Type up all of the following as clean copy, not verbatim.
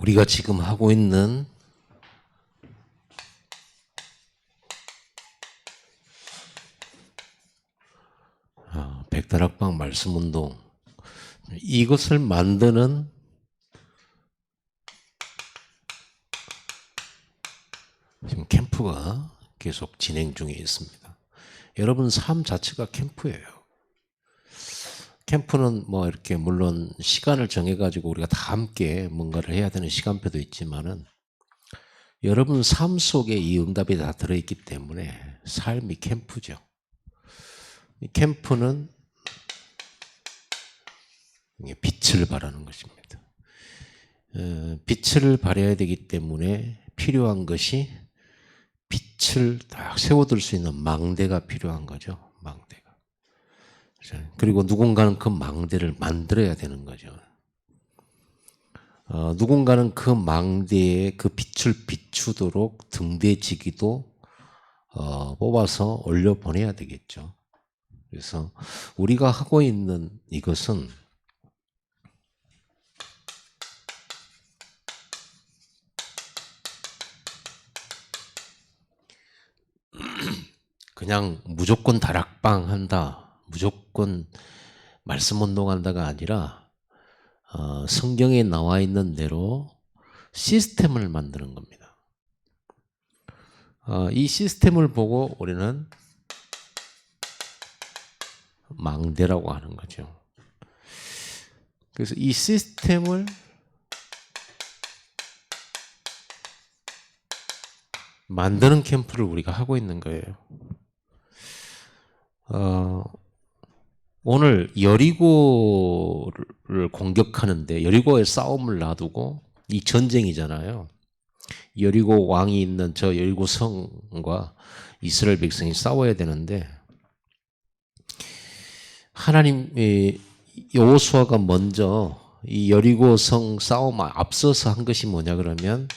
우리가 지금 하고 있는 백다락방 말씀운동, 이것을 만드는 지금 캠프가 계속 진행 중에 있습니다. 여러분 삶 자체가 캠프예요. 캠프는 뭐 이렇게 물론 시간을 정해가지고 우리가 다 함께 뭔가를 해야 되는 시간표도 있지만은 여러분 삶 속에 이 응답이 다 들어있기 때문에 삶이 캠프죠. 이 캠프는 빛을 발하는 것입니다. 빛을 발해야 되기 때문에 필요한 것이 빛을 딱 세워둘 수 있는 망대가 필요한 거죠. 망대가. 그리고 누군가는 그 망대를 만들어야 되는 거죠. 누군가는 그 망대에 그 빛을 비추도록 등대지기도 뽑아서 올려보내야 되겠죠. 그래서 우리가 하고 있는 이것은 그냥 무조건 다락방 한다, 무조건 말씀 운동한다가 아니라 성경에 나와 있는 대로 시스템을 만드는 겁니다. 이 시스템을 보고 우리는 망대라고 하는 거죠. 그래서 이 시스템을 만드는 캠프를 우리가 하고 있는 거예요. 오늘 여리고를 공격하는데 여리고의 싸움을 놔두고 이 전쟁이잖아요. 여리고 왕이 있는 저 여리고 성과 이스라엘 백성이 싸워야 되는데 하나님이 여호수아가 먼저 이 여리고 성 싸움 앞서서 한 것이 뭐냐 그러면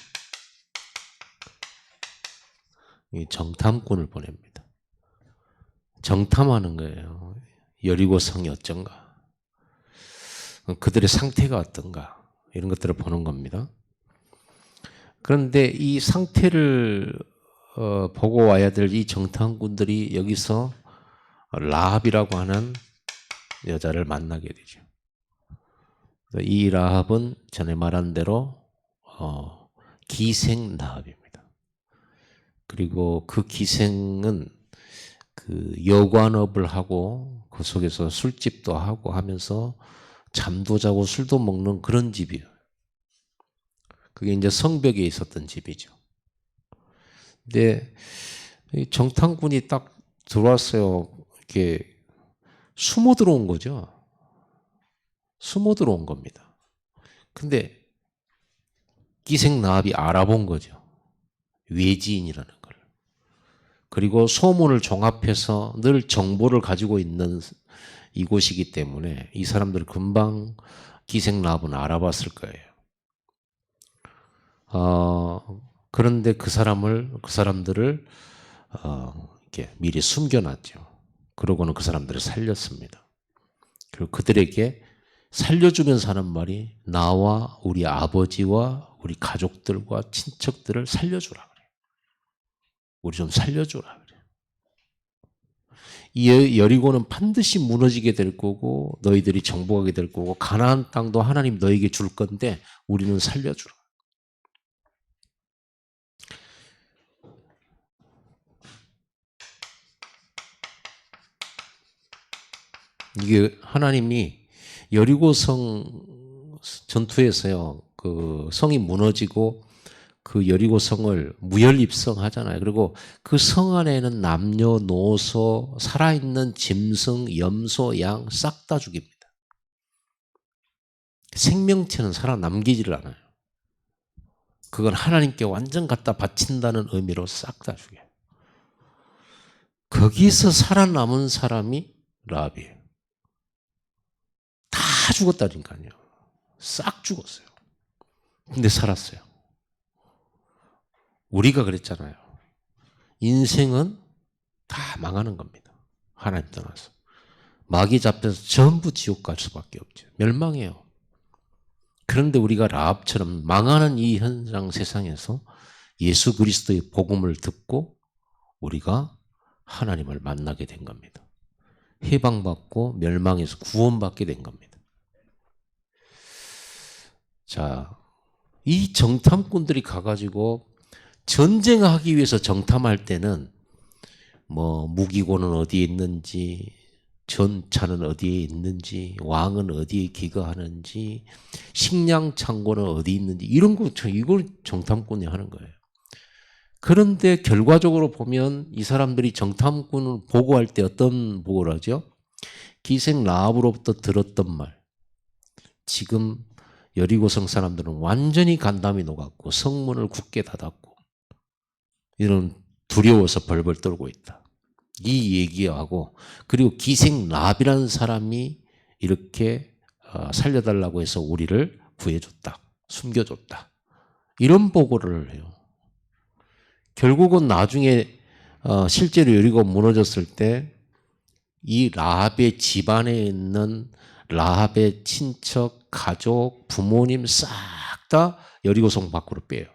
이 정탐꾼을 보냅니다. 정탐하는 거예요. 여리고 성이 어쩐가, 그들의 상태가 어떤가, 이런 것들을 보는 겁니다. 그런데 이 상태를 보고 와야 될 이 정탐꾼들이 여기서 라합이라고 하는 여자를 만나게 되죠. 이 라합은 전에 말한 대로 기생 라합입니다. 그리고 그 기생은 그 여관업을 하고 그 속에서 술집도 하고 하면서 잠도 자고 술도 먹는 그런 집이에요. 그게 이제 성벽에 있었던 집이죠. 근데 정탐꾼이 딱 들어왔어요. 이렇게 숨어 들어온 거죠. 숨어 들어온 겁니다. 근데 기생 라합이 알아본 거죠. 외지인이라는 걸. 그리고 소문을 종합해서 늘 정보를 가지고 있는 이곳이기 때문에 이 사람들 금방 기생 라합은 알아봤을 거예요. 그런데 그 사람들을 이렇게 미리 숨겨놨죠. 그러고는 그 사람들을 살렸습니다. 그리고 그들에게 살려주면서 하는 말이 나와 우리 아버지와 우리 가족들과 친척들을 살려주라 그래요. 우리 좀 살려주라 그래요. 이 여리고는 반드시 무너지게 될 거고 너희들이 정복하게 될 거고 가나안 땅도 하나님 너에게 줄 건데 우리는 살려주라. 이게 하나님이 여리고성 전투에서요, 그 성이 무너지고 그 여리고성을 무혈입성하잖아요. 그리고 그 성 안에는 남녀노소, 살아있는 짐승, 염소, 양 싹 다 죽입니다. 생명체는 살아남기지를 않아요. 그건 하나님께 완전 갖다 바친다는 의미로 싹 다 죽여요. 거기서 살아남은 사람이 라합이에요. 다 죽었다니까요. 싹 죽었어요. 근데 살았어요. 우리가 그랬잖아요. 인생은 다 망하는 겁니다. 하나님 떠나서. 마귀 잡혀서 전부 지옥 갈 수밖에 없죠. 멸망해요. 그런데 우리가 라합처럼 망하는 이 현장 세상에서 예수 그리스도의 복음을 듣고 우리가 하나님을 만나게 된 겁니다. 해방받고 멸망에서 구원받게 된 겁니다. 자, 이 정탐꾼들이 가가지고 전쟁하기 위해서 정탐할 때는 뭐 무기고는 어디에 있는지, 전차는 어디에 있는지, 왕은 어디에 기거하는지, 식량 창고는 어디 있는지 이런 거 이걸 정탐꾼이 하는 거예요. 그런데 결과적으로 보면 이 사람들이 정탐꾼을 보고할 때 어떤 보고를 하죠? 기생 라합으로부터 들었던 말. 지금 여리고성 사람들은 완전히 간담이 녹았고 성문을 굳게 닫았고 이런 두려워서 벌벌 떨고 있다. 이 얘기하고 그리고 기생 라합이라는 사람이 이렇게 살려달라고 해서 우리를 구해줬다. 숨겨줬다. 이런 보고를 해요. 결국은 나중에 실제로 여리고 무너졌을 때 이 라합의 집안에 있는 라합의 친척, 가족, 부모님 싹 다 여리고성 밖으로 빼요.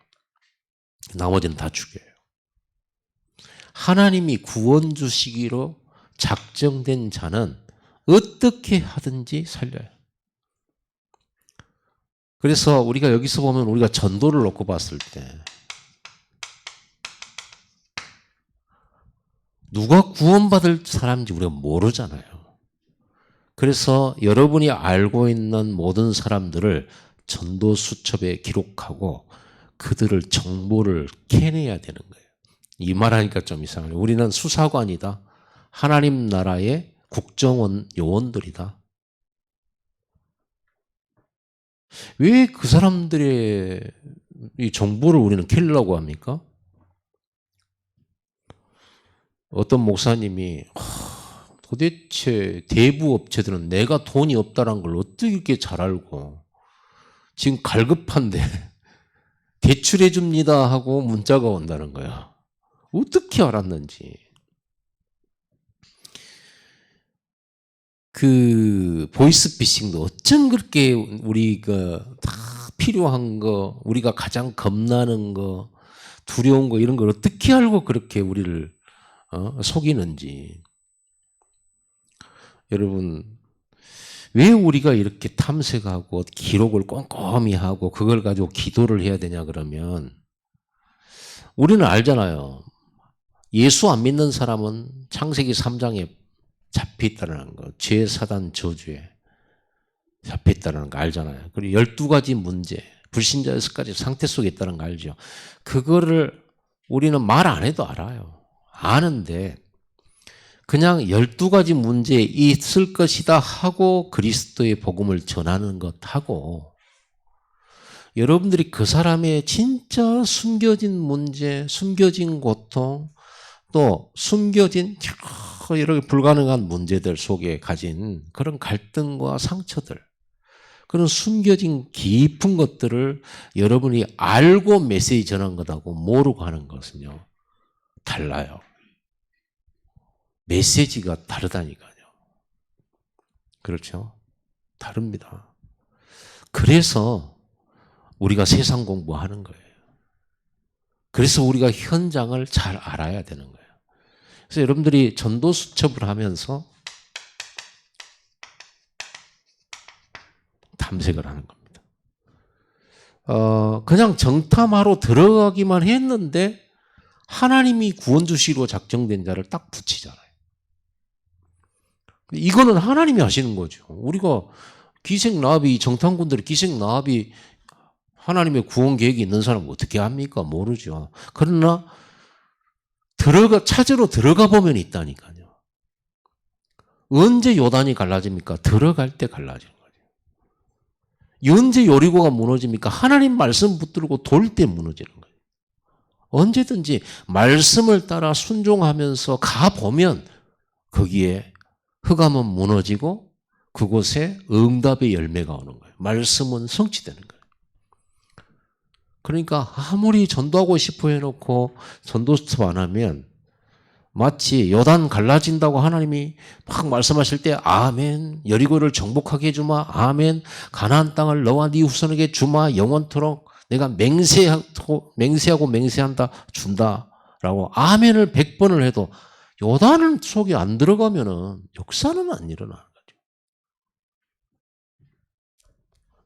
나머지는 다 죽여요. 하나님이 구원 주시기로 작정된 자는 어떻게 하든지 살려요. 그래서 우리가 여기서 보면 우리가 전도를 놓고 봤을 때 누가 구원받을 사람인지 우리가 모르잖아요. 그래서 여러분이 알고 있는 모든 사람들을 전도 수첩에 기록하고 그들을 정보를 캐내야 되는 거예요. 이 말하니까 좀 이상해요. 우리는 수사관이다. 하나님 나라의 국정원 요원들이다. 왜 그 사람들의 이 정보를 우리는 캐려고 합니까? 어떤 목사님이 도대체 대부 업체들은 내가 돈이 없다는 걸 어떻게 이렇게 잘 알고 지금 갈급한데 대출해 줍니다 하고 문자가 온다는 거야. 어떻게 알았는지. 그 보이스피싱도 어쩜 그렇게 우리가 다 필요한 거, 우리가 가장 겁나는 거, 두려운 거 이런 걸 어떻게 알고 그렇게 우리를 속이는지. 여러분, 왜 우리가 이렇게 탐색하고 기록을 꼼꼼히 하고 그걸 가지고 기도를 해야 되냐 그러면 우리는 알잖아요. 예수 안 믿는 사람은 창세기 3장에 잡혀있다는 거, 죄, 사단, 저주에 잡혀있다는 거 알잖아요. 그리고 12가지 문제, 불신자 6가지 상태 속에 있다는 거 알죠. 그거를 우리는 말 안 해도 알아요. 아는데 그냥 12가지 문제에 있을 것이다 하고 그리스도의 복음을 전하는 것하고 여러분들이 그 사람의 진짜 숨겨진 문제, 숨겨진 고통, 또 숨겨진 여러 불가능한 문제들 속에 가진 그런 갈등과 상처들, 그런 숨겨진 깊은 것들을 여러분이 알고 메시지 전한 것하고 모르고 하는 것은요, 달라요. 메시지가 다르다니까요. 그렇죠? 다릅니다. 그래서 우리가 세상 공부하는 거예요. 그래서 우리가 현장을 잘 알아야 되는 거예요. 그래서 여러분들이 전도 수첩을 하면서 탐색을 하는 겁니다. 그냥 정탐하러 들어가기만 했는데 하나님이 구원 주시기로 작정된 자를 딱 붙이잖아요. 이거는 하나님이 하시는 거죠. 우리가 기생라합이, 정탐꾼들이 기생라합이 하나님의 구원 계획이 있는 사람은 어떻게 합니까? 모르죠. 그러나 찾으러 들어가 보면 있다니까요. 언제 요단이 갈라집니까? 들어갈 때 갈라지는 거죠. 언제 여리고가 무너집니까? 하나님 말씀 붙들고 돌 때 무너지는 거예요. 언제든지 말씀을 따라 순종하면서 가보면 거기에 흑암은 무너지고 그곳에 응답의 열매가 오는 거예요. 말씀은 성취되는 거예요. 그러니까 아무리 전도하고 싶어 해놓고 전도 수첩 안 하면 마치 요단 갈라진다고 하나님이 막 말씀하실 때 아멘, 여리고를 정복하게 해주마, 아멘, 가나안 땅을 너와 네 후손에게 주마, 영원토록 내가 맹세하고 맹세한다 준다라고 아멘을 100번을 해도 요단은 속에 안 들어가면은 역사는 안 일어나는 거죠.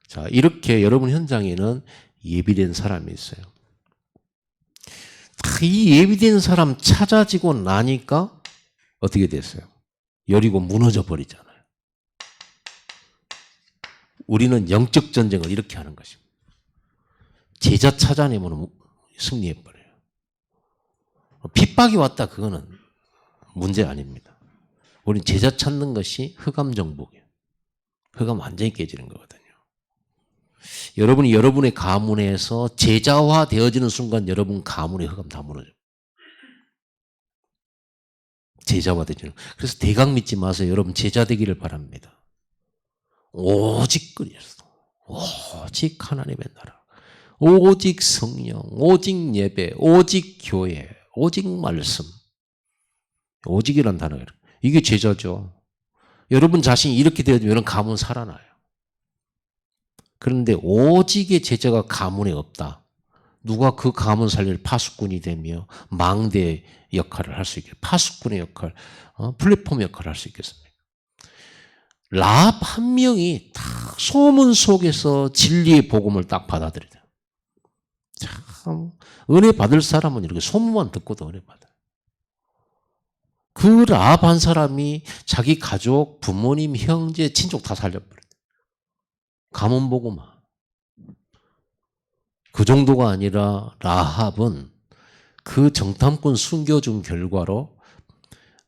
자, 이렇게 여러분 현장에는 예비된 사람이 있어요. 이 예비된 사람 찾아지고 나니까 어떻게 됐어요? 여리고 무너져 버리잖아요. 우리는 영적 전쟁을 이렇게 하는 것입니다. 제자 찾아내면 승리해버려요. 핍박이 왔다 그거는 문제 아닙니다. 우리는 제자 찾는 것이 흑암 정복이에요. 흑암 완전히 깨지는 거거든요. 여러분이 여러분의 가문에서 제자화 되어지는 순간 여러분 가문의 흑암 다 무너져요. 제자화 되지는. 그래서 대강 믿지 마세요. 여러분 제자 되기를 바랍니다. 오직 그리스도, 오직 하나님의 나라, 오직 성령, 오직 예배, 오직 교회, 오직 말씀. 오직이란 단어가 이게 제자죠. 여러분 자신이 이렇게 되어지면 가문 살아나요. 그런데 오직의 제자가 가문에 없다. 누가 그 가문 살릴 파수꾼이 되며 망대 역할을 할 수 있겠어요? 파수꾼의 역할, 플랫폼 역할을 할 수 있겠습니까? 라합 한 명이 딱 소문 속에서 진리의 복음을 딱 받아들여야 돼요. 참 은혜 받을 사람은 이렇게 소문만 듣고도 은혜 받아요. 그 라합 한 사람이 자기 가족, 부모님, 형제, 친족 다 살려버려요. 가문 보고만. 그 정도가 아니라 라합은 그 정탐꾼 숨겨준 결과로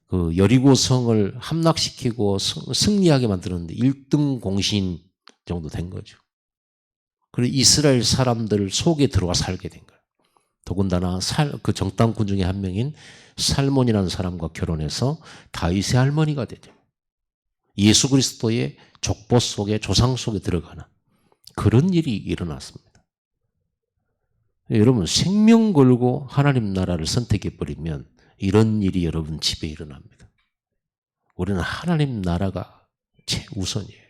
그 여리고 성을 함락시키고 승리하게 만들었는데 1등 공신 정도 된 거죠. 그리고 이스라엘 사람들 속에 들어와 살게 된 거예요. 더군다나 그 정탐꾼 중에 한 명인 살몬이라는 사람과 결혼해서 다윗의 할머니가 되죠. 예수 그리스도의 족보 속에 조상 속에 들어가는 그런 일이 일어났습니다. 여러분 생명 걸고 하나님 나라를 선택해버리면 이런 일이 여러분 집에 일어납니다. 우리는 하나님 나라가 최우선이에요.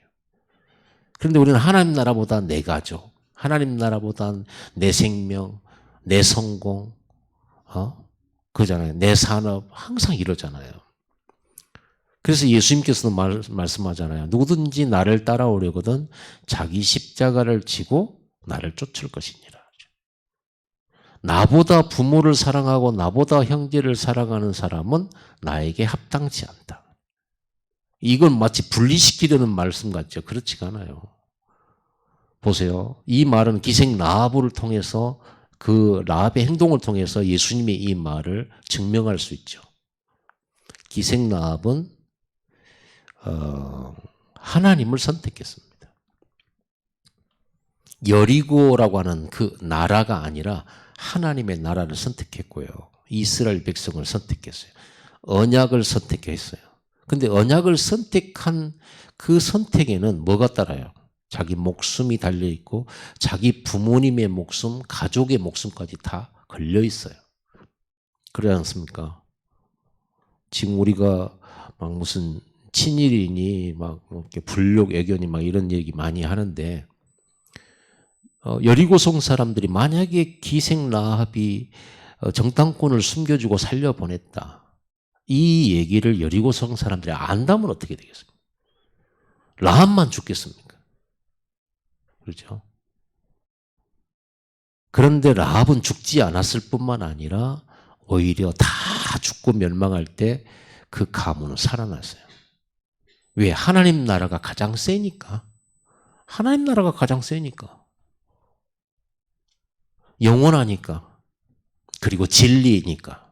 그런데 우리는 하나님 나라보다 내 가족, 하나님 나라보다 내 생명, 내 성공, 그잖아요. 내 산업 항상 이러잖아요. 그래서 예수님께서도 말씀하잖아요. 누구든지 나를 따라오려거든 자기 십자가를 지고 나를 쫓을 것이니라. 나보다 부모를 사랑하고 나보다 형제를 사랑하는 사람은 나에게 합당치 않다. 이건 마치 분리시키려는 말씀 같죠. 그렇지가 않아요. 보세요. 이 말은 기생 라합을 통해서 그 라합의 행동을 통해서 예수님의 이 말을 증명할 수 있죠. 기생 라합은 하나님을 선택했습니다. 여리고라고 하는 그 나라가 아니라 하나님의 나라를 선택했고요. 이스라엘 백성을 선택했어요. 언약을 선택했어요. 근데 언약을 선택한 그 선택에는 뭐가 따라요? 자기 목숨이 달려있고 자기 부모님의 목숨, 가족의 목숨까지 다 걸려있어요. 그러지 않습니까? 지금 우리가 막 무슨 친일이니 막 이렇게 불욕 애견이 막 이런 얘기 많이 하는데 여리고성 사람들이 만약에 기생 라합이 정탐꾼을 숨겨주고 살려보냈다. 이 얘기를 여리고성 사람들이 안다면 어떻게 되겠습니까? 라합만 죽겠습니까? 그렇죠? 그런데 라합은 죽지 않았을 뿐만 아니라 오히려 다 죽고 멸망할 때 그 가문은 살아났어요. 왜? 하나님 나라가 가장 세니까. 하나님 나라가 가장 세니까. 영원하니까. 그리고 진리니까.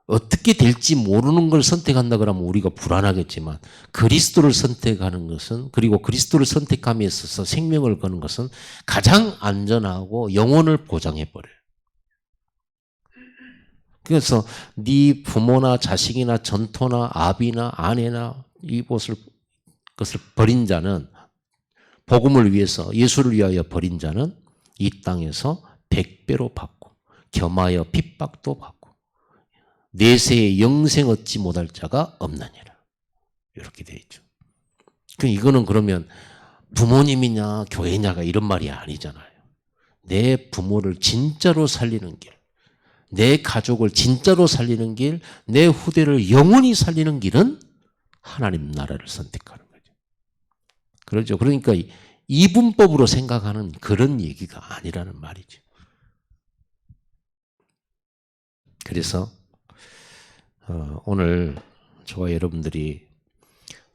어떻게 될지 모르는 걸 선택한다 그러면 우리가 불안하겠지만 그리스도를 선택하는 것은, 그리고 그리스도를 선택함에 있어서 생명을 거는 것은 가장 안전하고 영혼을 보장해버려요. 그래서 네 부모나 자식이나 전토나 아비나 아내나 이것을 버린 자는, 복음을 위해서 예수를 위하여 버린 자는 이 땅에서 100배로 받고 겸하여 핍박도 받고 내세에 영생 얻지 못할 자가 없느니라. 이렇게 되어 있죠. 이거는 그러면 부모님이냐 교회냐가 이런 말이 아니잖아요. 내 부모를 진짜로 살리는 길, 내 가족을 진짜로 살리는 길, 내 후대를 영원히 살리는 길은 하나님 나라를 선택하는 거죠. 그렇죠. 그러니까 이분법으로 생각하는 그런 얘기가 아니라는 말이죠. 그래서 오늘 저와 여러분들이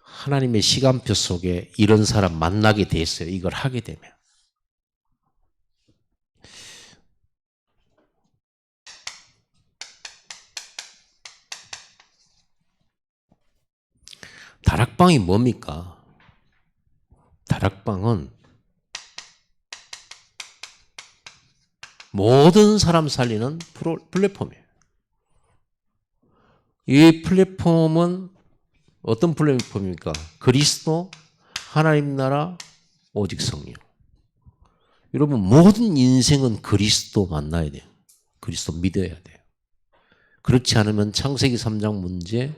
하나님의 시간표 속에 이런 사람 만나게 됐어요. 이걸 하게 되면. 다락방이 뭡니까? 다락방은 모든 사람 살리는 플랫폼이에요. 이 플랫폼은 어떤 플랫폼입니까? 그리스도, 하나님 나라, 오직 성령. 여러분 모든 인생은 그리스도 만나야 돼요. 그리스도 믿어야 돼요. 그렇지 않으면 창세기 3장 문제,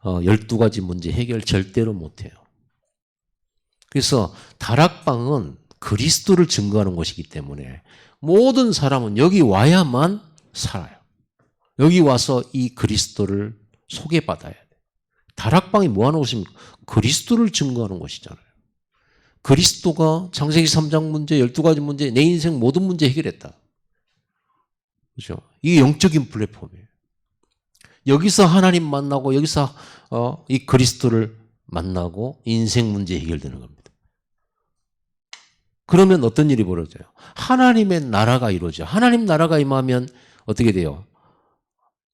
12가지 문제 해결 절대로 못해요. 그래서 다락방은 그리스도를 증거하는 곳이기 때문에 모든 사람은 여기 와야만 살아요. 여기 와서 이 그리스도를 소개받아야 돼요. 다락방이 뭐하는 곳입니까? 그리스도를 증거하는 곳이잖아요. 그리스도가 창세기 3장 문제, 12가지 문제, 내 인생 모든 문제 해결했다. 그렇죠? 이게 영적인 플랫폼이에요. 여기서 하나님 만나고 여기서 이 그리스도를 만나고 인생 문제 해결되는 겁니다. 그러면 어떤 일이 벌어져요? 하나님의 나라가 이루어져요. 하나님 나라가 임하면 어떻게 돼요?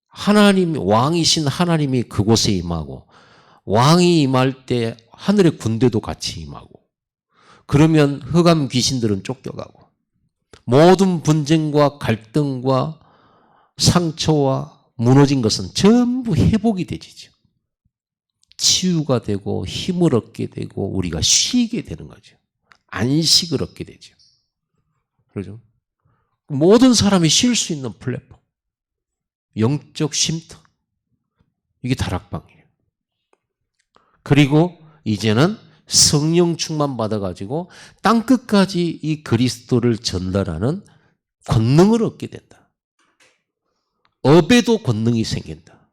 하나님, 왕이신 하나님이 그곳에 임하고 왕이 임할 때 하늘의 군대도 같이 임하고 그러면 흑암 귀신들은 쫓겨가고 모든 분쟁과 갈등과 상처와 무너진 것은 전부 회복이 되지죠. 치유가 되고 힘을 얻게 되고 우리가 쉬게 되는 거죠. 안식을 얻게 되죠. 그렇죠? 모든 사람이 쉴 수 있는 플랫폼. 영적 쉼터. 이게 다락방이에요. 그리고 이제는 성령 충만 받아가지고 땅끝까지 이 그리스도를 전달하는 권능을 얻게 된다. 업에도 권능이 생긴다.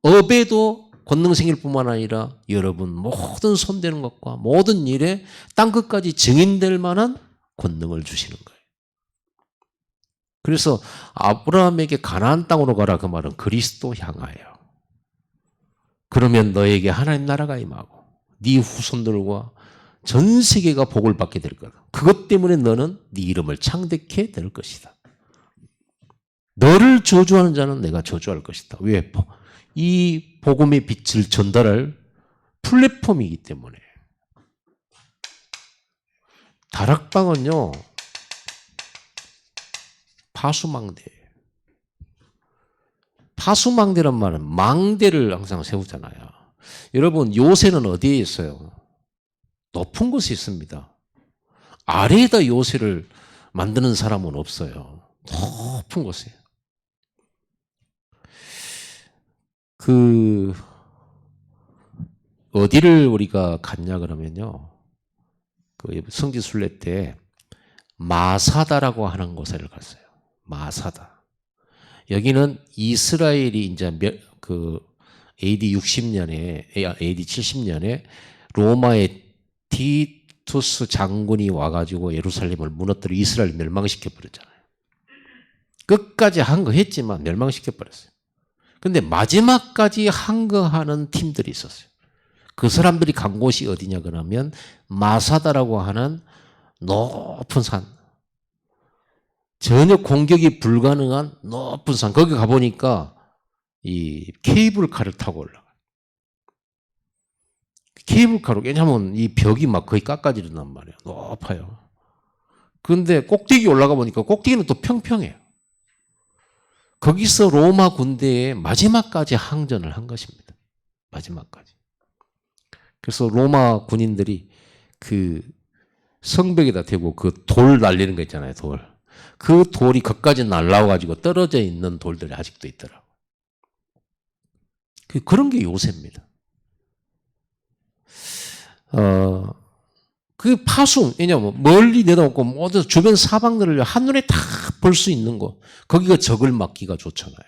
업에도 권능 생길 뿐만 아니라 여러분 모든 손대는 것과 모든 일에 땅끝까지 증인될 만한 권능을 주시는 거예요. 그래서 아브라함에게 가나안 땅으로 가라 그 말은 그리스도 향하여. 그러면 너에게 하나님 나라가 임하고 네 후손들과 전 세계가 복을 받게 될 거다. 그것 때문에 너는 네 이름을 창대케 될 것이다. 너를 저주하는 자는 내가 저주할 것이다. 왜? 이 복음의 빛을 전달할 플랫폼이기 때문에. 다락방은요, 파수망대예요. 파수망대란 말은 망대를 항상 세우잖아요. 여러분 요새는 어디에 있어요? 높은 곳에 있습니다. 아래에다 요새를 만드는 사람은 없어요. 높은 곳에. 어디를 우리가 갔냐 그러면요. 성지순례 때 마사다라고 하는 곳을 갔어요. 마사다. 여기는 이스라엘이 이제 AD 60년에, AD 70년에 로마의 티투스 장군이 와가지고 예루살렘을 무너뜨려 이스라엘 멸망시켜버렸잖아요. 끝까지 항거했지만 멸망시켜버렸어요. 근데 마지막까지 항거하는 팀들이 있었어요. 그 사람들이 간 곳이 어디냐 그러면 마사다라고 하는 높은 산. 전혀 공격이 불가능한 높은 산. 거기 가보니까 이 케이블카를 타고 올라가요. 케이블카로, 왜냐하면 이 벽이 막 거의 깎아지른단 말이에요. 높아요. 그런데 꼭대기 올라가 보니까 꼭대기는 또 평평해요. 거기서 로마 군대에 마지막까지 항전을 한 것입니다. 마지막까지. 그래서 로마 군인들이 그 성벽에다 대고 그 돌 날리는 거 있잖아요. 돌. 그 돌이 거기까지 날라와가지고 떨어져 있는 돌들이 아직도 있더라고요. 그런 게 요새입니다. 그 파수, 왜냐면 멀리 내다놓고 모든 주변 사방들을 한눈에 다 볼 수 있는 거, 거기가 적을 막기가 좋잖아요.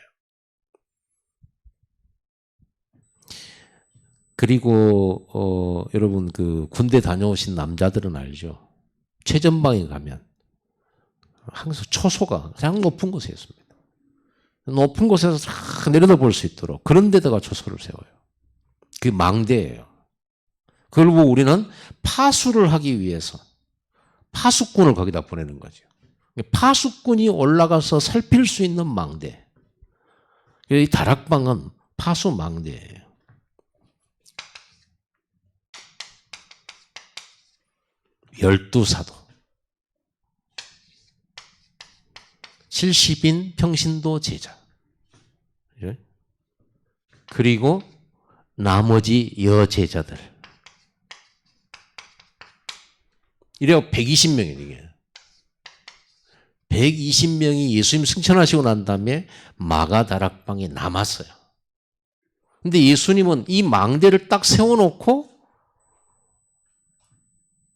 그리고 여러분 그 군대 다녀오신 남자들은 알죠. 최전방에 가면 항상 초소가 가장 높은 곳에 있습니다. 높은 곳에서 싹 내려다볼 수 있도록 그런 데다가 초소를 세워요. 그게 망대예요. 그걸 보고 우리는 파수를 하기 위해서 파수꾼을 거기다 보내는 거죠. 파수꾼이 올라가서 살필 수 있는 망대. 이 다락방은 파수 망대예요. 12사도 70인 평신도 제자 그리고 나머지 여제자들 이래야 120명이에요. 이게 120명이 예수님 승천하시고 난 다음에 마가다락방에 남았어요. 근데 예수님은 이 망대를 딱 세워놓고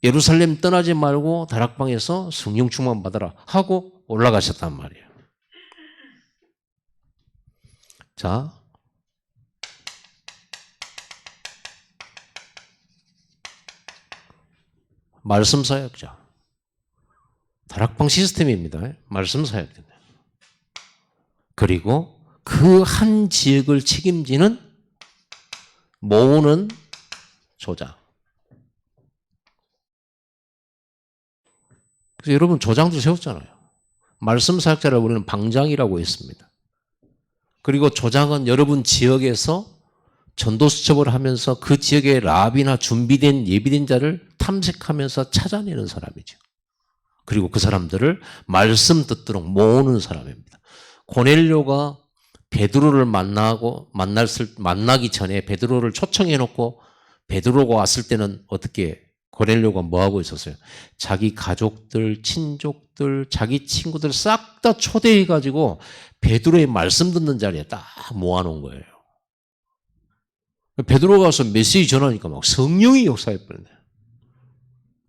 예루살렘 떠나지 말고 다락방에서 성령 충만 받아라 하고 올라가셨단 말이에요. 자, 말씀 사역자. 다락방 시스템입니다. 말씀 사역자. 그리고 그 한 지역을 책임지는 모으는 조장. 그래서 여러분 조장도 세웠잖아요. 말씀 사역자를 우리는 방장이라고 했습니다. 그리고 조장은 여러분 지역에서 전도 수첩을 하면서 그 지역의 랍이나 준비된 예비된 자를 탐색하면서 찾아내는 사람이죠. 그리고 그 사람들을 말씀 듣도록 모으는 사람입니다. 고넬료가 베드로를 만나기 전에 베드로를 초청해 놓고 베드로가 왔을 때는 어떻게 고넬료가 뭐 하고 있었어요? 자기 가족들, 친족들, 자기 친구들 싹 다 초대해 가지고 베드로의 말씀 듣는 자리에 딱 모아 놓은 거예요. 베드로가 와서 메시지 전하니까 막 성령이 역사해 버리네.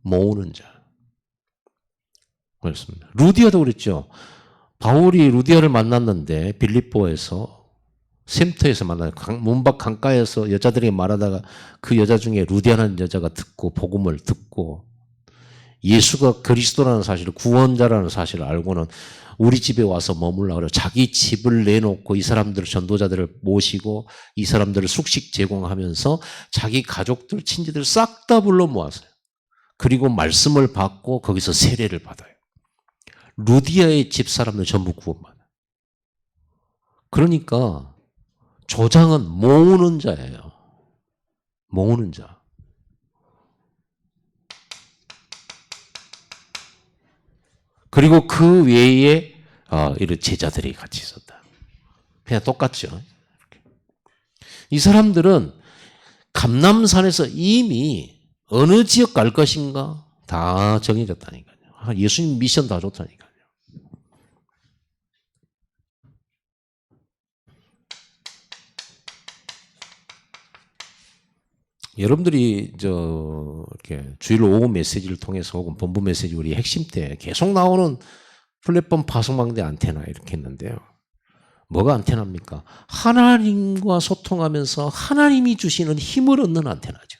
모으는 자. 그렇습니다. 루디아도 그랬죠. 바울이 루디아를 만났는데 빌립보에서 샘터에서 만나요. 문밖 강가에서 여자들에게 말하다가 그 여자 중에 루디아라는 여자가 듣고 복음을 듣고 예수가 그리스도라는 사실을 구원자라는 사실을 알고는 우리 집에 와서 머물라 그래요. 자기 집을 내놓고 이 사람들 전도자들을 모시고 이 사람들을 숙식 제공하면서 자기 가족들 친지들 싹 다 불러 모았어요. 그리고 말씀을 받고 거기서 세례를 받아요. 루디아의 집 사람들 전부 구원받아요. 그러니까 조장은 모으는 자예요. 모으는 자. 그리고 그 외에 이런 제자들이 같이 있었다. 그냥 똑같죠. 이 사람들은 감람산에서 이미 어느 지역 갈 것인가 다 정해졌다니까요. 예수님 미션 다 줬다니까요. 여러분들이 이렇게 주일 오후 메시지를 통해서 혹은 본부 메시지 우리 핵심 때 계속 나오는 플랫폼 파송망대 안테나 이렇게 했는데요. 뭐가 안테나입니까? 하나님과 소통하면서 하나님이 주시는 힘을 얻는 안테나죠.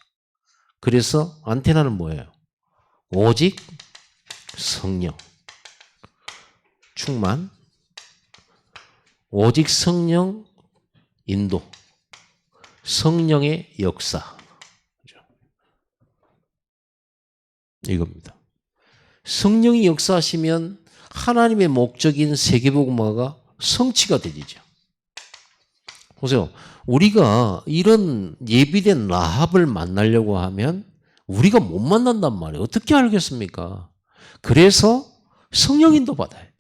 그래서 안테나는 뭐예요? 오직 성령, 충만, 오직 성령 인도, 성령의 역사. 이겁니다. 성령이 역사하시면 하나님의 목적인 세계복음화가 성취가 되죠. 보세요. 우리가 이런 예비된 라합을 만나려고 하면 우리가 못 만난단 말이에요. 어떻게 알겠습니까? 그래서 성령 인도 받아야 돼.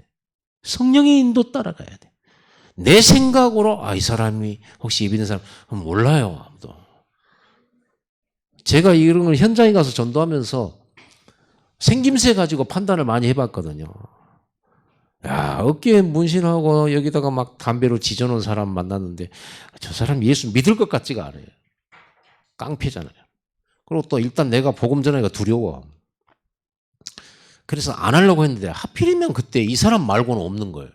성령의 인도 따라가야 돼. 내 생각으로 이 사람이 혹시 예비된 사람 몰라요. 아무도. 제가 이런 걸 현장에 가서 전도하면서 생김새 가지고 판단을 많이 해봤거든요. 야, 어깨에 문신하고 여기다가 막 담배로 지져놓은 사람 만났는데 저 사람 예수 믿을 것 같지가 않아요. 깡패잖아요. 그리고 또 일단 내가 복음 전하기가 두려워. 그래서 안 하려고 했는데 하필이면 그때 이 사람 말고는 없는 거예요.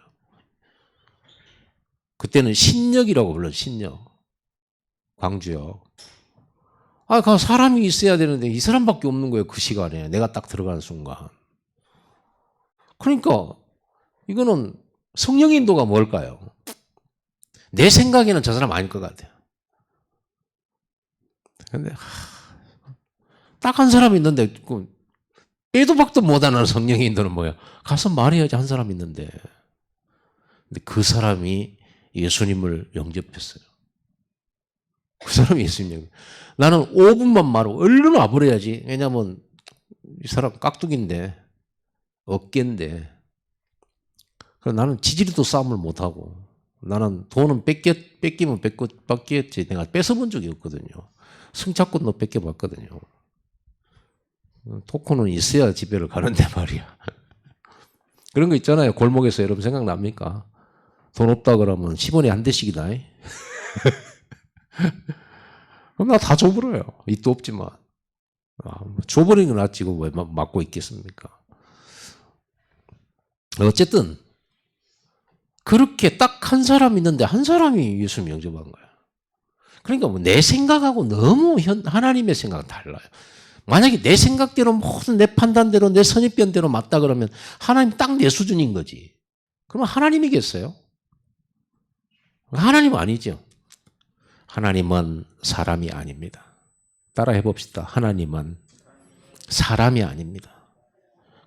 그때는 신역이라고 불러요. 신역. 광주역. 아, 그 사람이 있어야 되는데 이 사람밖에 없는 거예요. 그 시간에. 내가 딱 들어가는 순간. 그러니까 이거는 성령 인도가 뭘까요? 내 생각에는 저 사람 아닐 것 같아요. 근데 딱 한 사람 있는데 빼도 박도 못하는 성령 인도는 뭐야? 가서 말해야지 한 사람 있는데. 근데 그 사람이 예수님을 영접했어요. 그 사람이 예수님 영접. 나는 5분만 말하고 얼른 와버려야지. 왜냐면 이 사람 깍두기인데 어깨인데. 그래서 나는 지지리도 싸움을 못하고 나는 돈은 뺏기면 뺏겼지. 내가 뺏어본 적이 없거든요. 승차권도 뺏겨봤거든요. 토큰은 있어야 집에를 가는데 말이야. 그런 거 있잖아요. 골목에서 여러분 생각납니까? 돈 없다 그러면 10원에 한 대씩이다. 그럼 나 다 줘버려요. 이도 없지만. 줘버리는 게 낫지. 왜 맞고 있겠습니까? 어쨌든 그렇게 딱 한 사람 있는데 한 사람이 예수님 영접한 거야. 그러니까 뭐 내 생각하고 너무 하나님의 생각은 달라요. 만약에 내 생각대로 모든 내 판단대로 내 선입견대로 맞다 그러면 하나님 딱 내 수준인 거지. 그러면 하나님이겠어요? 하나님은 아니죠. 하나님은 사람이 아닙니다. 따라 해봅시다. 하나님은 사람이 아닙니다.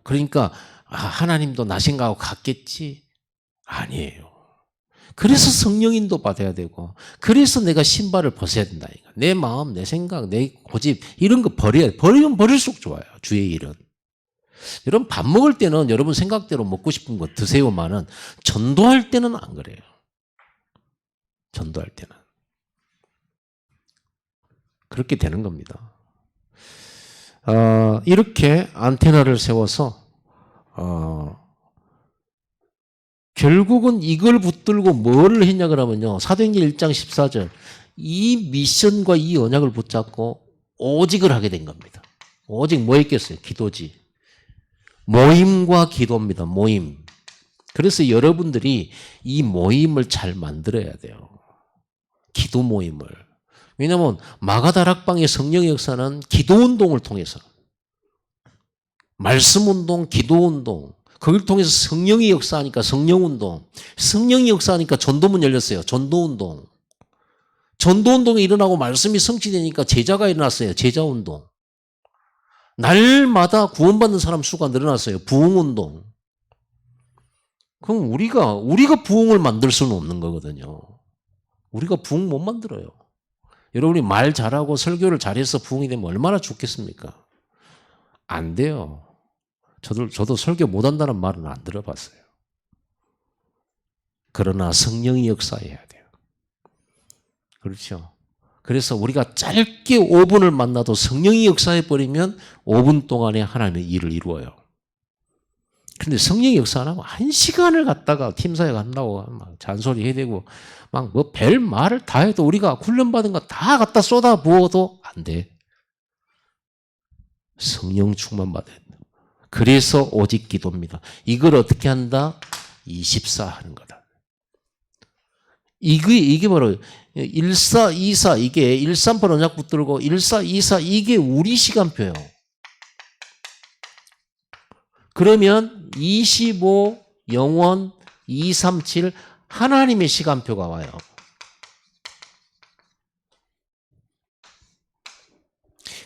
그러니까 하나님도 나 생각하고 같겠지? 아니에요. 그래서 성령인도 받아야 되고 그래서 내가 신발을 벗어야 된다니까. 내 마음, 내 생각, 내 고집 이런 거 버려야 돼. 버리면 버릴수록 좋아요. 주의 일은. 여러분 밥 먹을 때는 여러분 생각대로 먹고 싶은 거 드세요만은 전도할 때는 안 그래요. 전도할 때는. 그렇게 되는 겁니다. 이렇게 안테나를 세워서 결국은 이걸 붙들고 뭐를 했냐 그러면요. 사도행전 1장 14절 이 미션과 이 언약을 붙잡고 오직을 하게 된 겁니다. 오직 뭐 했겠어요? 기도지. 모임과 기도입니다. 모임. 그래서 여러분들이 이 모임을 잘 만들어야 돼요. 기도 모임을. 왜냐하면 마가다락방의 성령의 역사는 기도운동을 통해서 말씀운동, 기도운동 그걸 통해서 성령이 역사하니까 성령운동 성령이 역사하니까 전도문 열렸어요. 전도운동 전도운동이 일어나고 말씀이 성취되니까 제자가 일어났어요. 제자운동 날마다 구원받는 사람 수가 늘어났어요. 부흥운동 그럼 우리가 부흥을 만들 수는 없는 거거든요. 우리가 부흥 못 만들어요. 여러분이 말 잘하고 설교를 잘해서 부흥이 되면 얼마나 좋겠습니까? 안 돼요. 저도 설교 못한다는 말은 안 들어봤어요. 그러나 성령이 역사해야 돼요. 그렇죠? 그래서 우리가 짧게 5분을 만나도 성령이 역사해버리면 5분 동안에 하나님의 일을 이루어요. 그런데 성령이 역사 안 하고 1시간을 갖다가 팀사역 한다고 막 잔소리 해야 되고 막 뭐 별 말을 다 해도 우리가 훈련받은 거 다 갖다 쏟아 부어도 안 돼. 성령 충만 받아야 돼. 그래서 오직 기도입니다. 이걸 어떻게 한다? 24 하는 거다. 이게 바로 14, 24 이게 138 언약 붙들고 14, 24 이게 우리 시간표예요. 그러면 25, 영원, 237 하나님의 시간표가 와요.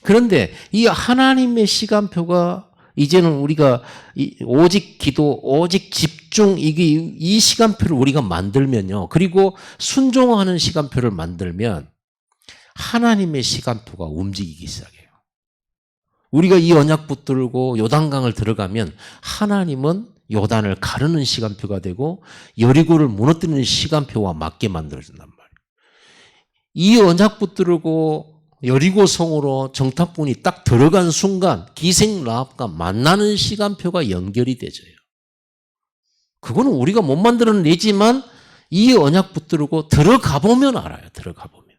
그런데 이 하나님의 시간표가 이제는 우리가 오직 기도, 오직 집중 이 시간표를 우리가 만들면요. 그리고 순종하는 시간표를 만들면 하나님의 시간표가 움직이기 시작해요. 우리가 이 언약 붙들고 요단강을 들어가면 하나님은 요단을 가르는 시간표가 되고 여리고를 무너뜨리는 시간표와 맞게 만들어준단 말이에요. 이 언약 붙들고 여리고 성으로 정탐꾼이 딱 들어간 순간 기생 라합과 만나는 시간표가 연결이 되져요. 그거는 우리가 못 만들어내지만 이 언약 붙들고 들어가 보면 알아요. 들어가 보면.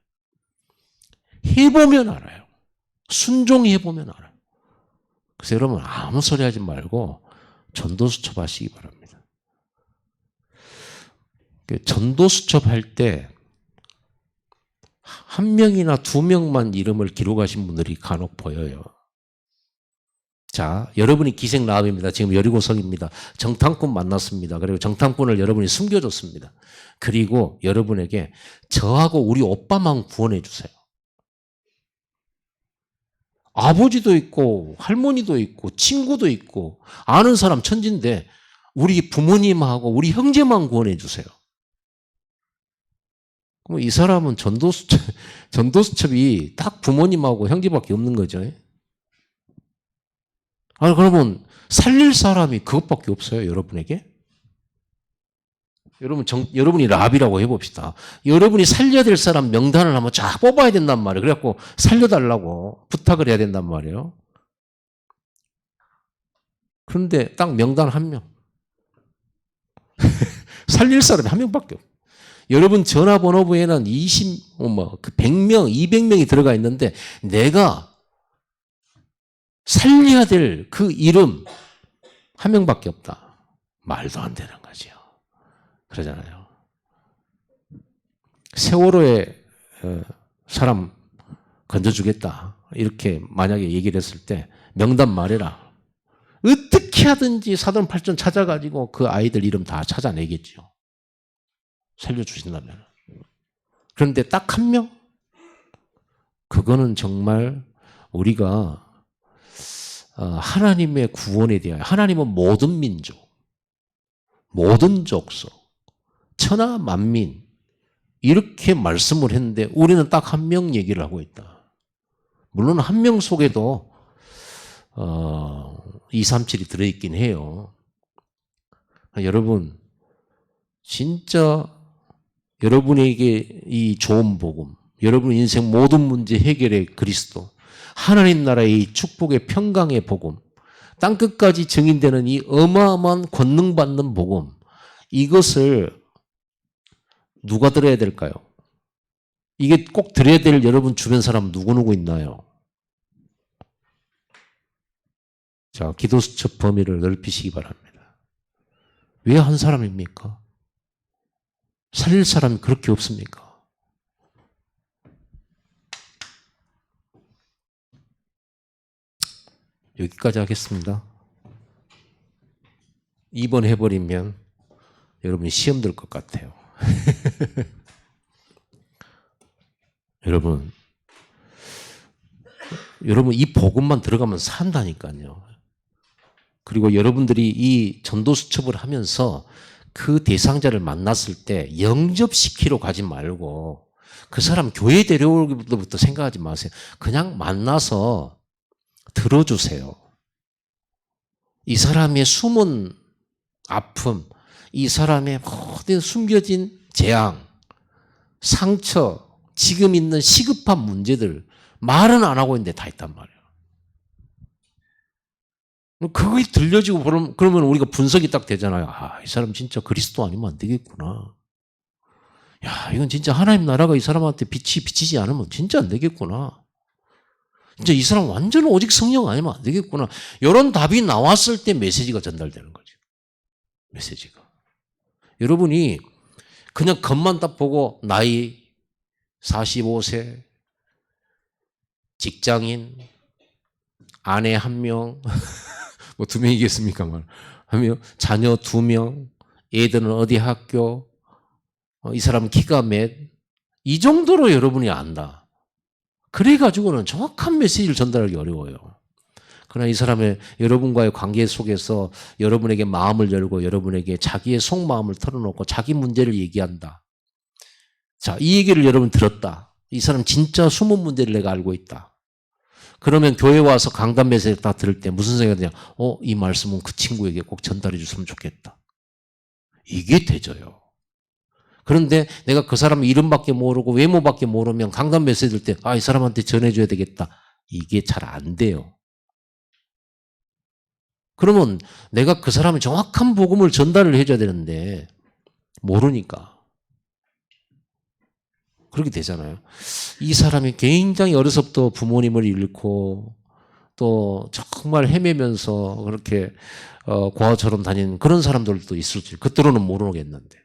해보면 알아요. 순종해보면 알아요. 그래서 여러분 아무 소리 하지 말고 전도수첩 하시기 바랍니다. 전도수첩 할 때 한 명이나 두 명만 이름을 기록하신 분들이 간혹 보여요. 자, 여러분이 기생나합입니다. 지금 여리고성입니다. 정탐꾼 만났습니다. 그리고 정탐꾼을 여러분이 숨겨줬습니다. 그리고 여러분에게 저하고 우리 오빠만 구원해 주세요. 아버지도 있고 할머니도 있고 친구도 있고 아는 사람 천진데 우리 부모님하고 우리 형제만 구원해 주세요. 그럼 이 사람은 전도수첩이 딱 부모님하고 형제밖에 없는 거죠. 아니 그러면 살릴 사람이 그것밖에 없어요. 여러분에게. 여러분이 랍이라고 해봅시다. 여러분이 살려야 될 사람 명단을 한번 쫙 뽑아야 된단 말이에요. 그래갖고 살려달라고 부탁을 해야 된단 말이에요. 그런데 딱 명단 한 명. 살릴 사람이 한 명밖에 없어요. 여러분 전화번호부에는 100명, 200명이 들어가 있는데 내가 살려야 될 그 이름 한 명밖에 없다. 말도 안 되는 거죠. 그러잖아요. 세월호에 사람 건져주겠다. 이렇게 만약에 얘기를 했을 때 명단 말해라. 어떻게 하든지 사돈팔촌 찾아가지고 그 아이들 이름 다 찾아내겠죠. 살려주신다면. 그런데 딱 한 명? 그거는 정말 우리가 하나님의 구원에 대하여 하나님은 모든 민족, 모든 족속, 천하 만민 이렇게 말씀을 했는데 우리는 딱 한 명 얘기를 하고 있다. 물론 한 명 속에도 237이 들어있긴 해요. 여러분 진짜 여러분에게 이 좋은 복음, 여러분 인생 모든 문제 해결의 그리스도, 하나님 나라의 이 축복의 평강의 복음, 땅끝까지 증인되는 이 어마어마한 권능받는 복음, 이것을 누가 들어야 될까요? 이게 꼭 들어야 될 여러분 주변 사람 누구누구 있나요? 자, 기도수첩 범위를 넓히시기 바랍니다. 왜 한 사람입니까? 살릴 사람이 그렇게 없습니까? 여기까지 하겠습니다. 2번 해버리면 여러분이 시험 들 것 같아요. 여러분 이 복음만 들어가면 산다니까요. 그리고 여러분들이 이 전도수첩을 하면서 그 대상자를 만났을 때 영접시키러 가지 말고 그 사람 교회 데려오기부터 생각하지 마세요. 그냥 만나서 들어주세요. 이 사람의 숨은 아픔, 이 사람의 모든 숨겨진 재앙, 상처, 지금 있는 시급한 문제들 말은 안 하고 있는데 다 있단 말이에요. 그게 들려지고 그러면 우리가 분석이 딱 되잖아요. 아, 이 사람 진짜 그리스도 아니면 안 되겠구나. 야, 이건 진짜 하나님 나라가 이 사람한테 비치지 않으면 진짜 안 되겠구나. 진짜 이 사람 완전 오직 성령 아니면 안 되겠구나. 이런 답이 나왔을 때 메시지가 전달되는 거죠. 메시지가. 여러분이 그냥 겉만 딱 보고 나이 45세, 직장인, 아내 1명, 뭐 2명이겠습니까? 한 명, 자녀 2명, 애들은 어디 학교, 이 사람은 키가 몇, 이 정도로 여러분이 안다. 그래가지고는 정확한 메시지를 전달하기 어려워요. 그러나 이 사람의 여러분과의 관계 속에서 여러분에게 마음을 열고 여러분에게 자기의 속마음을 털어놓고 자기 문제를 얘기한다. 자, 이 얘기를 여러분 들었다. 이 사람 진짜 숨은 문제를 내가 알고 있다. 그러면 교회 와서 강단 메시지 다 들을 때 무슨 생각이 드냐? 이 말씀은 그 친구에게 꼭 전달해 줬으면 좋겠다. 이게 되져요. 그런데 내가 그 사람 이름밖에 모르고 외모밖에 모르면 강단 메시지 들 때 이 사람한테 전해줘야 되겠다. 이게 잘 안 돼요. 그러면 내가 그 사람의 정확한 복음을 전달을 해줘야 되는데 모르니까 그렇게 되잖아요. 이 사람이 굉장히 어려서부터 부모님을 잃고 또 정말 헤매면서 그렇게 고아처럼 다니는 그런 사람들도 있을지 그때로는 모르겠는데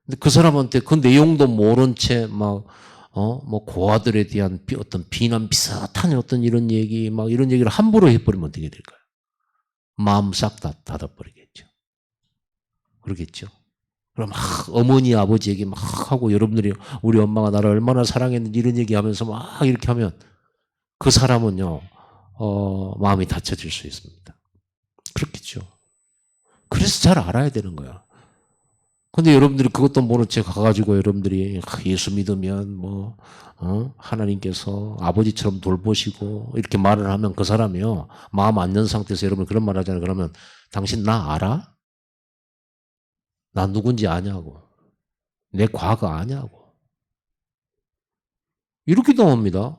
근데 그 사람한테 그 내용도 모른 채 막 뭐 고아들에 대한 어떤 비난 비슷한 어떤 이런 얘기 막 이런 얘기를 함부로 해버리면 어떻게 될까요? 마음 싹 다 닫아버리겠죠. 그러겠죠. 그럼 막 어머니 아버지 얘기 막 하고 여러분들이 우리 엄마가 나를 얼마나 사랑했는지 이런 얘기하면서 막 이렇게 하면 그 사람은요 마음이 닫혀질 수 있습니다. 그렇겠죠. 그래서 잘 알아야 되는 거야. 근데 여러분들이 그것도 모른 채 가가지고 여러분들이 예수 믿으면 뭐 하나님께서 아버지처럼 돌보시고 이렇게 말을 하면 그 사람이요 마음 안 연 상태에서 여러분 그런 말 하잖아요. 그러면 당신 나 알아? 나 누군지 아냐고. 내 과거 아냐고. 이렇게 나옵니다.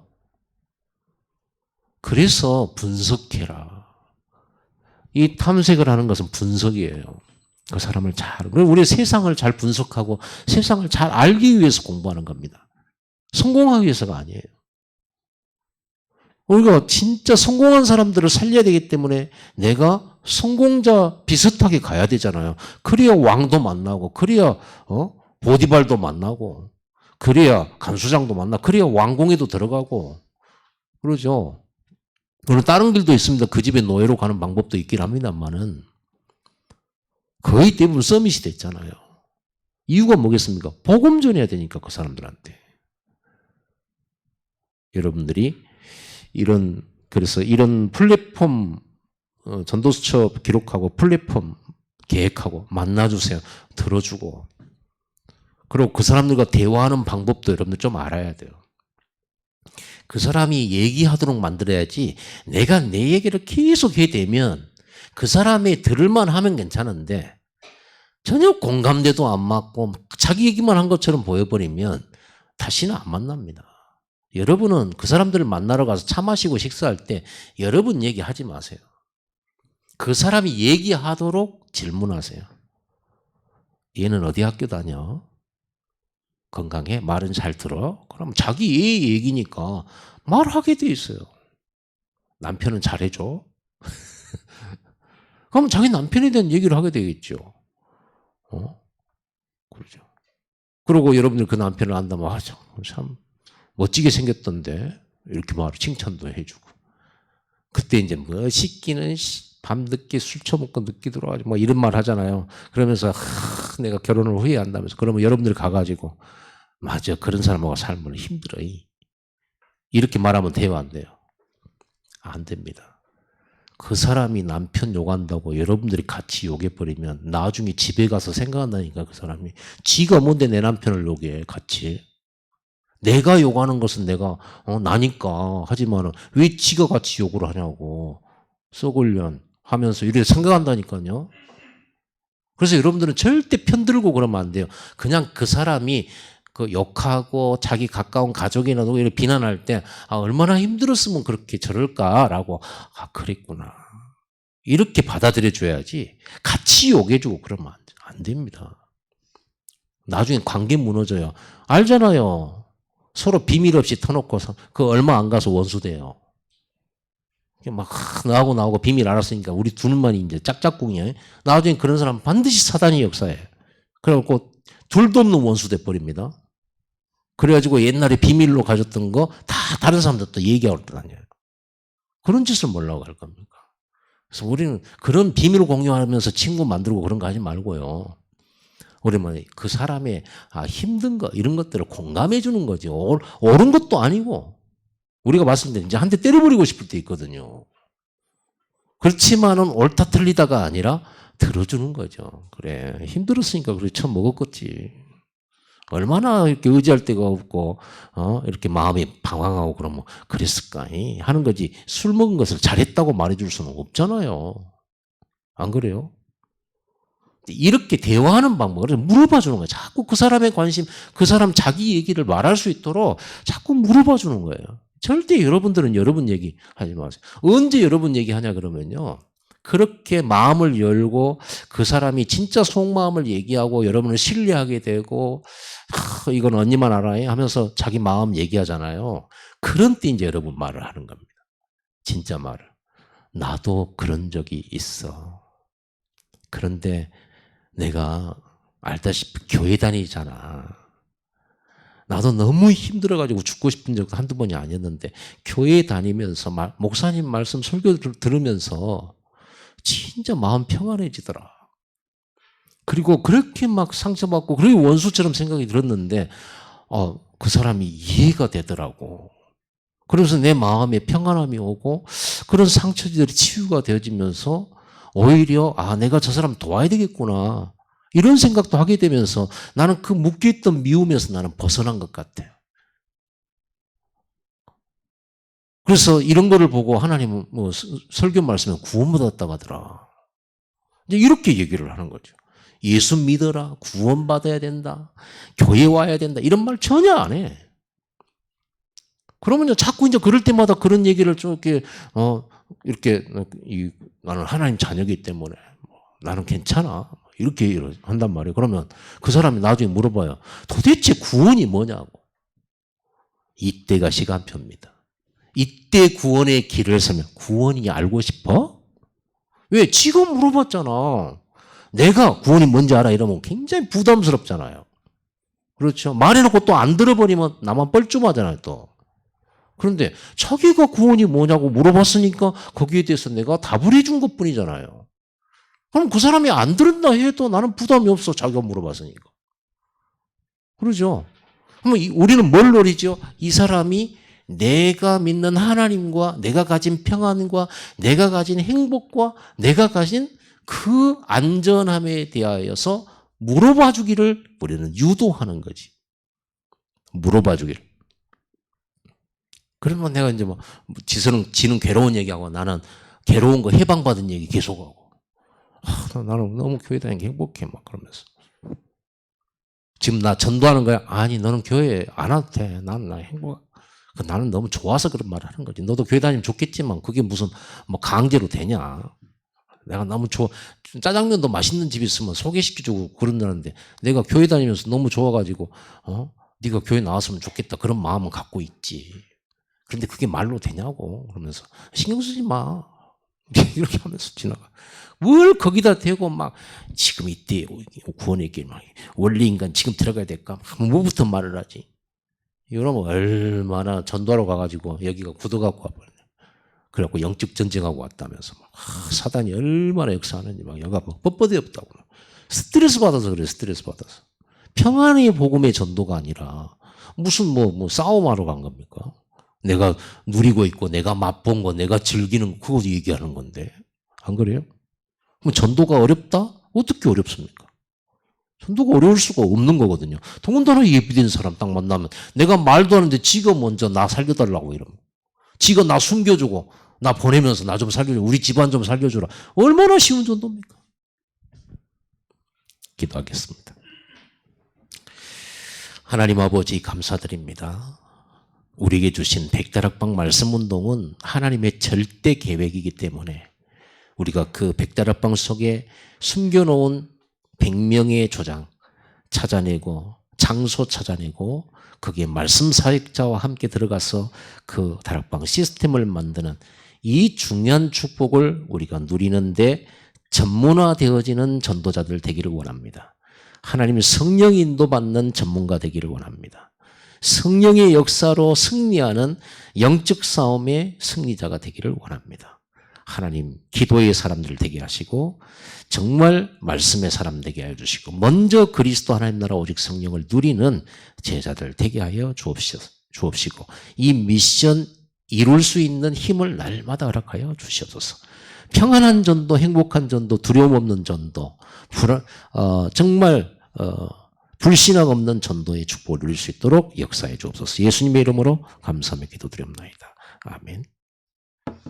그래서 분석해라. 이 탐색을 하는 것은 분석이에요. 그 사람을 잘. 우리 세상을 잘 분석하고 세상을 잘 알기 위해서 공부하는 겁니다. 성공하기 위해서가 아니에요. 우리가 진짜 성공한 사람들을 살려야 되기 때문에 내가 성공자 비슷하게 가야 되잖아요. 그래야 왕도 만나고, 그래야 보디발도 만나고, 그래야 간수장도 만나고, 그래야 왕궁에도 들어가고, 그러죠. 물론 다른 길도 있습니다. 그 집에 노예로 가는 방법도 있긴 합니다만은 거의 대부분 서밋이 됐잖아요. 이유가 뭐겠습니까? 복음 전해야 되니까 그 사람들한테. 여러분들이 그래서 이런 플랫폼 전도수첩 기록하고 플랫폼 계획하고 만나주세요. 들어주고. 그리고 그 사람들과 대화하는 방법도 여러분들 좀 알아야 돼요. 그 사람이 얘기하도록 만들어야지 내가 내 얘기를 계속 하게 되면 그 사람이 들을만 하면 괜찮은데 전혀 공감대도 안 맞고 자기 얘기만 한 것처럼 보여버리면 다시는 안 만납니다. 여러분은 그 사람들을 만나러 가서 차 마시고 식사할 때 여러분 얘기하지 마세요. 그 사람이 얘기하도록 질문하세요. 얘는 어디 학교 다녀? 건강해? 말은 잘 들어? 그럼 자기 얘기니까 말하게 돼 있어요. 남편은 잘해줘? 그럼 자기 남편에 대한 얘기를 하게 되겠죠. 그렇죠. 그리고 여러분들 그 남편을 안다면 참 멋지게 생겼던데 이렇게 말 칭찬도 해주고 그때 이제 뭐 씻기는 밤늦게 술 처먹고 늦게 들어와가지고 뭐 이런 말 하잖아요. 그러면서 내가 결혼을 후회한다면서 그러면 여러분들이 가가지고 맞아 그런 사람하고 살면 힘들어 이렇게 말하면 돼요 안 돼요? 안 됩니다. 그 사람이 남편 욕한다고 여러분들이 같이 욕해버리면 나중에 집에 가서 생각한다니까 그 사람이 지가 뭔데 내 남편을 욕해 같이 내가 욕하는 것은 내가 나니까 하지만 왜 지가 같이 욕을 하냐고 썩을년 하면서 이렇게 생각한다니까요. 그래서 여러분들은 절대 편들고 그러면 안 돼요. 그냥 그 사람이 그 욕하고 자기 가까운 가족이나 누구 이렇게 비난할 때 얼마나 힘들었으면 그렇게 저럴까라고 그랬구나 이렇게 받아들여 줘야지 같이 욕해주고 그러면 안 됩니다. 나중에 관계 무너져요. 알잖아요. 서로 비밀 없이 터놓고서 그 얼마 안 가서 원수돼요. 막 나하고 비밀 알았으니까 우리 둘만 이제 짝짝꿍이야. 나중에 그런 사람 반드시 사단이 역사해. 그래갖고 둘도 없는 원수 돼버립니다. 그래가지고 옛날에 비밀로 가졌던 거 다 다른 사람들도 얘기하고 다녀요. 그런 짓을 뭐라고 할 겁니까? 그래서 우리는 그런 비밀을 공유하면서 친구 만들고 그런 거 하지 말고요. 우리는 그 사람의 힘든 거 이런 것들을 공감해 주는 거지. 옳은 것도 아니고 우리가 봤을 때 이제 한 대 때려버리고 싶을 때 있거든요. 그렇지만은 옳다 틀리다가 아니라 들어주는 거죠. 그래 힘들었으니까 그래 처음 먹었겠지. 얼마나 이렇게 의지할 데가 없고 이렇게 마음이 방황하고 그러면 그랬을까 하는 거지. 술 먹은 것을 잘했다고 말해줄 수는 없잖아요. 안 그래요? 이렇게 대화하는 방법을 물어봐 주는 거예요. 자꾸 그 사람의 관심, 그 사람 자기 얘기를 말할 수 있도록 자꾸 물어봐 주는 거예요. 절대 여러분들은 여러분 얘기 하지 마세요. 언제 여러분 얘기 하냐 그러면요. 그렇게 마음을 열고 그 사람이 진짜 속마음을 얘기하고 여러분을 신뢰하게 되고 이건 언니만 알아요 하면서 자기 마음 얘기하잖아요. 그런 때 이제 여러분 말을 하는 겁니다. 진짜 말을. 나도 그런 적이 있어. 그런데 내가 알다시피 교회 다니잖아. 나도 너무 힘들어가지고 죽고 싶은 적도 한두 번이 아니었는데 교회 다니면서 목사님 말씀 설교 들으면서 진짜 마음 평안해지더라. 그리고 그렇게 막 상처받고 그리고 원수처럼 생각이 들었는데 그 사람이 이해가 되더라고. 그러면서 내 마음에 평안함이 오고 그런 상처들이 치유가 되어지면서 오히려 내가 저 사람 도와야 되겠구나. 이런 생각도 하게 되면서 나는 그 묶여있던 미움에서 나는 벗어난 것 같아요. 그래서 이런 거를 보고 하나님은 설교 말씀에 구원받았다고 하더라. 이제 이렇게 얘기를 하는 거죠. 예수 믿어라. 구원받아야 된다. 교회 와야 된다. 이런 말 전혀 안 해. 그러면요, 자꾸 이제 그럴 때마다 그런 얘기를 좀 이렇게, 나는 하나님 자녀이기 때문에, 나는 괜찮아. 이렇게 한단 말이에요. 그러면 그 사람이 나중에 물어봐요. 도대체 구원이 뭐냐고. 이때가 시간표입니다. 이때 구원의 길을 서면 구원이 알고 싶어? 왜? 지금 물어봤잖아. 내가 구원이 뭔지 알아? 이러면 굉장히 부담스럽잖아요. 그렇죠. 말해놓고 또 안 들어버리면 나만 뻘쭘하잖아요, 또. 그런데 자기가 구원이 뭐냐고 물어봤으니까 거기에 대해서 내가 답을 해준 것 뿐이잖아요. 그럼 그 사람이 안 들은다 해도 나는 부담이 없어. 자기가 물어봤으니까. 그러죠. 그럼 우리는 뭘 노리죠? 이 사람이 내가 믿는 하나님과 내가 가진 평안과 내가 가진 행복과 내가 가진 그 안전함에 대하여서 물어봐 주기를 우리는 유도하는 거지. 물어봐 주기를. 그러면 내가 이제 지는 괴로운 얘기하고 나는 괴로운 거 해방받은 얘기 계속하고. 나는 너무 교회 다니기 행복해. 막 그러면서. 지금 나 전도하는 거야? 아니, 너는 교회 안 와도 돼. 나는 행복. 나는 너무 좋아서 그런 말을 하는 거지. 너도 교회 다니면 좋겠지만 그게 무슨 강제로 되냐. 내가 너무 짜장면도 맛있는 집 있으면 소개시켜주고 그런다는데 내가 교회 다니면서 너무 좋아가지고 네가 교회 나왔으면 좋겠다. 그런 마음은 갖고 있지. 그런데 그게 말로 되냐고. 그러면서 신경 쓰지 마. 이렇게 하면서 지나가. 뭘 거기다 대고 막 지금 이때 구원의 길 막 원리 인간 지금 들어가야 될까? 뭐부터 말을 하지? 이러면 얼마나 전도하러 가가지고 여기가 굳어갖고 와버렸네. 그래갖고 영적 전쟁하고 왔다면서 막 사단이 얼마나 역사하는지 막 여가 뻣뻣이 없다고. 스트레스 받아서 그래. 스트레스 받아서. 평안의 복음의 전도가 아니라 무슨 싸움하러 간 겁니까? 내가 누리고 있고 내가 맛본 거 내가 즐기는 거 그거 얘기하는 건데 안 그래요? 그럼 전도가 어렵다? 어떻게 어렵습니까? 전도가 어려울 수가 없는 거거든요. 더군다나 예비된 사람 딱 만나면 내가 말도 하는데 지가 먼저 나 살려달라고 이러면 지가 나 숨겨주고 나 보내면서 나 좀 살려줘. 우리 집안 좀 살려주라. 얼마나 쉬운 전도입니까? 기도하겠습니다. 하나님 아버지 감사드립니다. 우리에게 주신 백다락방 말씀운동은 하나님의 절대 계획이기 때문에 우리가 그 백다락방 속에 숨겨놓은 100명의 조장 찾아내고 장소 찾아내고 거기에 말씀 사역자와 함께 들어가서 그 다락방 시스템을 만드는 이 중요한 축복을 우리가 누리는데 전문화되어지는 전도자들 되기를 원합니다. 하나님의 성령 인도받는 전문가 되기를 원합니다. 성령의 역사로 승리하는 영적 싸움의 승리자가 되기를 원합니다. 하나님 기도의 사람들 되게 하시고 정말 말씀의 사람 되게 하여 주시고 먼저 그리스도 하나님 나라 오직 성령을 누리는 제자들 되게 하여 주옵시고 이 미션 이룰 수 있는 힘을 날마다 허락하여 주시옵소서. 평안한 전도, 행복한 전도, 두려움 없는 전도, 정말 불신앙 없는 전도의 축복을 누릴 수 있도록 역사해 주옵소서. 예수님의 이름으로 감사하며 기도드립니다. 아멘.